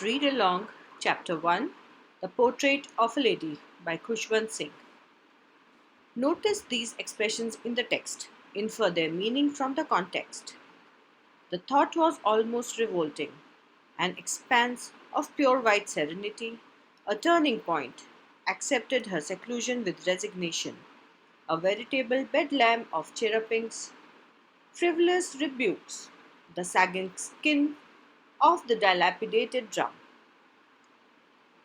Read along Chapter 1, The Portrait of a Lady by Khushwant Singh. Notice these expressions in the text. Infer their meaning from the context. The thought was almost revolting. An expanse of pure white serenity, a turning point, accepted her seclusion with resignation. A veritable bedlam of chirrupings, frivolous rebukes, the sagging skin of the dilapidated drum.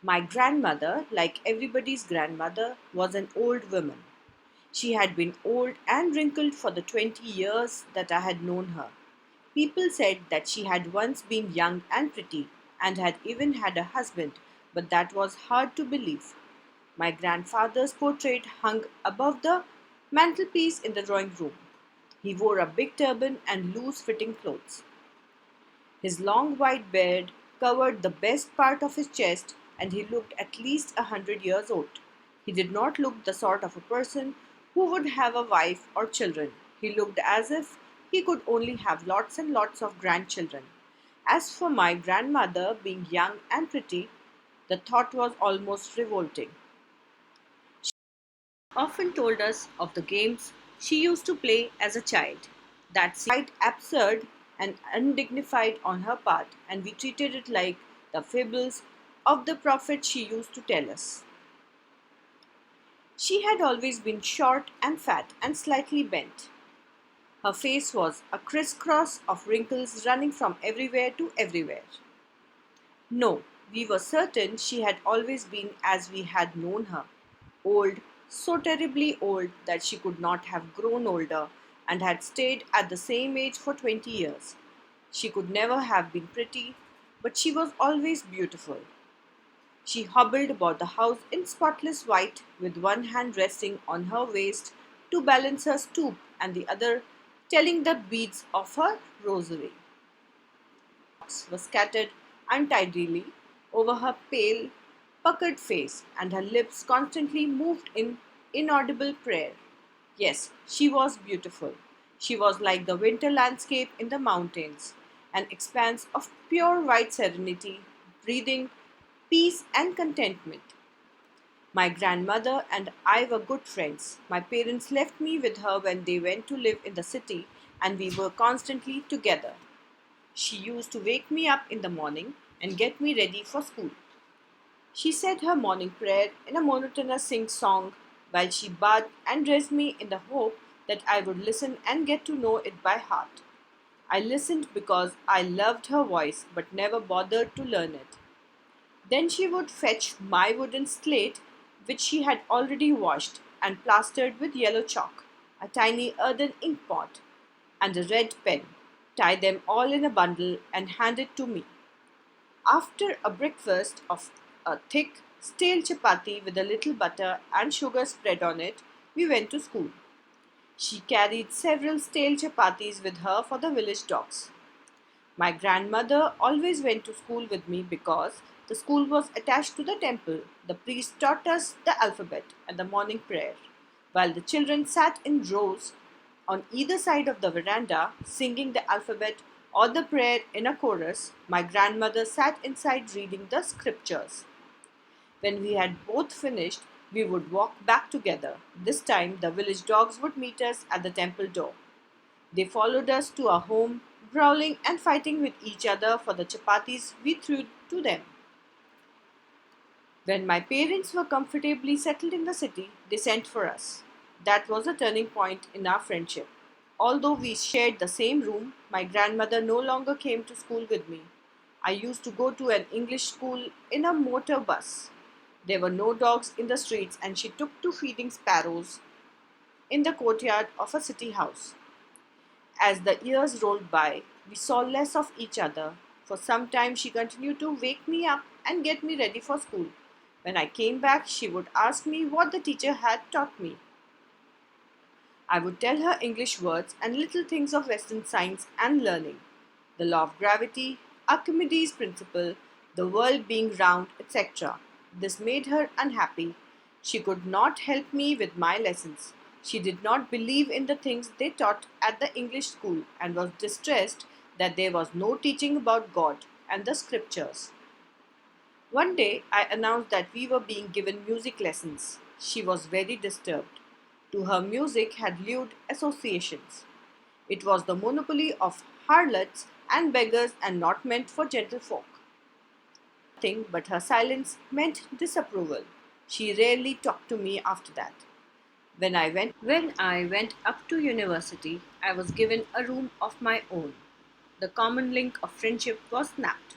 My grandmother, like everybody's grandmother, was an old woman. She had been old and wrinkled for the 20 years that I had known her. People said that she had once been young and pretty, and had even had a husband, but that was hard to believe. My grandfather's portrait hung above the mantelpiece in the drawing room. He wore a big turban and loose fitting clothes. His long white beard covered the best part of his chest, and he looked at least 100 years old. He did not look the sort of a person who would have a wife or children. He looked as if he could only have lots and lots of grandchildren. As for my grandmother being young and pretty, the thought was almost revolting. She often told us of the games she used to play as a child. That seemed quite absurd and undignified on her part, and we treated it like the fables of the prophet she used to tell us. She had always been short and fat and slightly bent. Her face was a crisscross of wrinkles running from everywhere to everywhere. No, we were certain she had always been as we had known her, old, so terribly old that she could not have grown older, and had stayed at the same age for 20 years. She could never have been pretty, but she was always beautiful. She hobbled about the house in spotless white, with one hand resting on her waist to balance her stoop, and the other telling the beads of her rosary. Locks were scattered untidily over her pale, puckered face, and her lips constantly moved in inaudible prayer. Yes, she was beautiful. She was like the winter landscape in the mountains, an expanse of pure white serenity, breathing peace and contentment. My grandmother and I were good friends. My parents left me with her when they went to live in the city, and we were constantly together. She used to wake me up in the morning and get me ready for school. She said her morning prayer in a monotonous sing song while she bathed and dressed me in the hope that I would listen and get to know it by heart. I listened because I loved her voice but never bothered to learn it. Then she would fetch my wooden slate, which she had already washed and plastered with yellow chalk, a tiny earthen ink pot, and a red pen, tie them all in a bundle, and hand it to me. After a breakfast of a thick, stale chapati with a little butter and sugar spread on it, we went to school. She carried several stale chapatis with her for the village dogs. My grandmother always went to school with me because the school was attached to the temple. The priest taught us the alphabet and the morning prayer, while the children sat in rows on either side of the veranda singing the alphabet or the prayer in a chorus. My grandmother sat inside reading the scriptures. When we had both finished, we would walk back together. This time, the village dogs would meet us at the temple door. They followed us to our home, growling and fighting with each other for the chapatis we threw to them. When my parents were comfortably settled in the city, they sent for us. That was a turning point in our friendship. Although we shared the same room, my grandmother no longer came to school with me. I used to go to an English school in a motor bus. There were no dogs in the streets, and she took to feeding sparrows in the courtyard of a city house. As the years rolled by, we saw less of each other. For some time, she continued to wake me up and get me ready for school. When I came back, she would ask me what the teacher had taught me. I would tell her English words and little things of Western science and learning, the law of gravity, Archimedes' principle, the world being round, etc. This made her unhappy. She could not help me with my lessons. She did not believe in the things they taught at the English school, and was distressed that there was no teaching about God and the scriptures. One day, I announced that we were being given music lessons. She was very disturbed. To her, music had lewd associations. It was the monopoly of harlots and beggars and not meant for gentlefolk. Nothing but her silence meant disapproval. She rarely talked to me after that. When I went up to university, I was given a room of my own. The common link of friendship was snapped.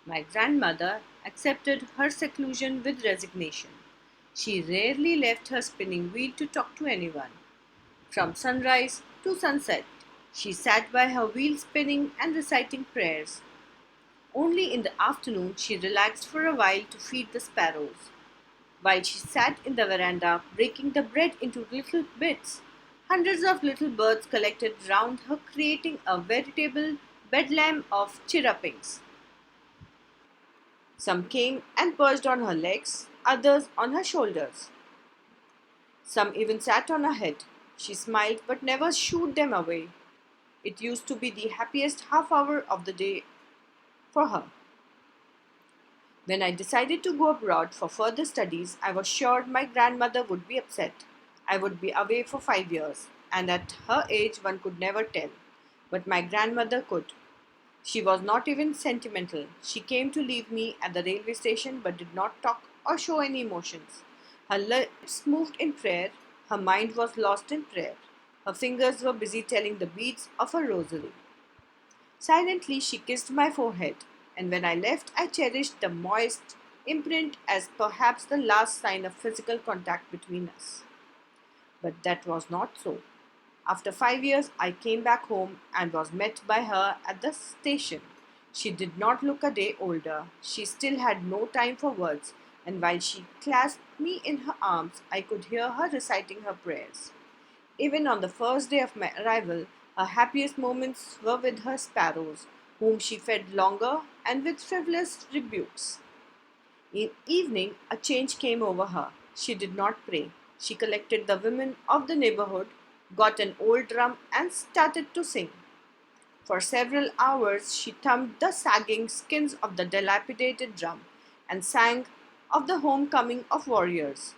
My grandmother accepted her seclusion with resignation. She rarely left her spinning wheel to talk to anyone. From sunrise to sunset, she sat by her wheel spinning and reciting prayers. Only in the afternoon she relaxed for a while to feed the sparrows. While she sat in the veranda breaking the bread into little bits, hundreds of little birds collected round her, creating a veritable bedlam of chirrupings. Some came and perched on her legs, others on her shoulders. Some even sat on her head. She smiled but never shooed them away. It used to be the happiest half hour of the day for her. When I decided to go abroad for further studies, I was sure my grandmother would be upset. I would be away for 5 years, and at her age one could never tell. But my grandmother could. She was not even sentimental. She came to leave me at the railway station but did not talk or show any emotions. Her lips moved in prayer, her mind was lost in prayer. Her fingers were busy telling the beads of her rosary. Silently she kissed my forehead, and when I left, I cherished the moist imprint as perhaps the last sign of physical contact between us. But that was not so. After 5 years, I came back home and was met by her at the station. She did not look a day older. She still had no time for words, and while she clasped me in her arms, I could hear her reciting her prayers. Even on the first day of my arrival, her happiest moments were with her sparrows, whom she fed longer and with frivolous rebukes. In evening, a change came over her. She did not pray. She collected the women of the neighborhood, got an old drum, and started to sing. For several hours, she thumped the sagging skins of the dilapidated drum and sang of the homecoming of warriors.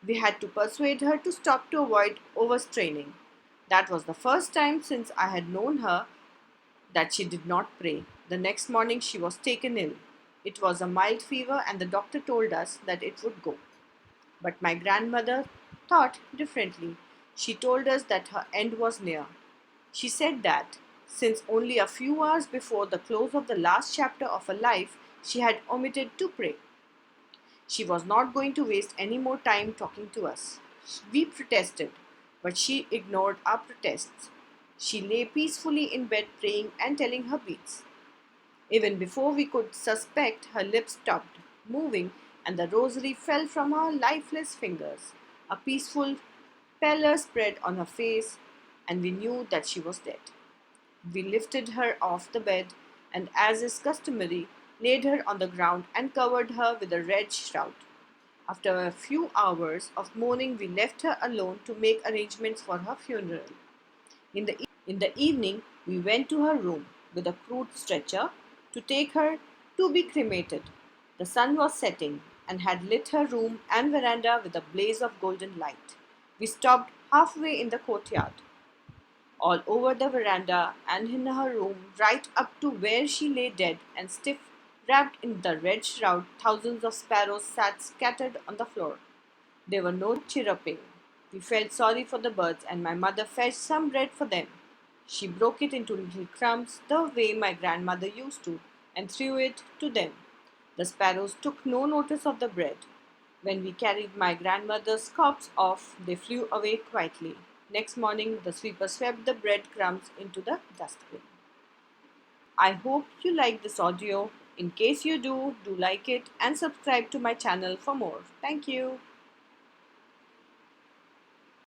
We had to persuade her to stop to avoid overstraining. That was the first time since I had known her that she did not pray. The next morning she was taken ill. It was a mild fever, and the doctor told us that it would go. But my grandmother thought differently. She told us that her end was near. She said that, since only a few hours before the close of the last chapter of her life, she had omitted to pray. She was not going to waste any more time talking to us. We protested, but she ignored our protests. She lay peacefully in bed praying and telling her beads. Even before we could suspect, her lips stopped moving and the rosary fell from her lifeless fingers. A peaceful pallor spread on her face, and we knew that she was dead. We lifted her off the bed and, as is customary, laid her on the ground and covered her with a red shroud. After a few hours of mourning, we left her alone to make arrangements for her funeral. In the evening, we went to her room with a crude stretcher to take her to be cremated. The sun was setting and had lit her room and veranda with a blaze of golden light. We stopped halfway in the courtyard. All over the veranda and in her room, right up to where she lay dead and stiff, wrapped in the red shroud, thousands of sparrows sat scattered on the floor. There were no chirruping. We felt sorry for the birds, and my mother fetched some bread for them. She broke it into little crumbs the way my grandmother used to, and threw it to them. The sparrows took no notice of the bread. When we carried my grandmother's corpse off, they flew away quietly. Next morning, the sweeper swept the bread crumbs into the dustbin. I hope you like this audio. In case you do like it and subscribe to my channel for more. Thank you.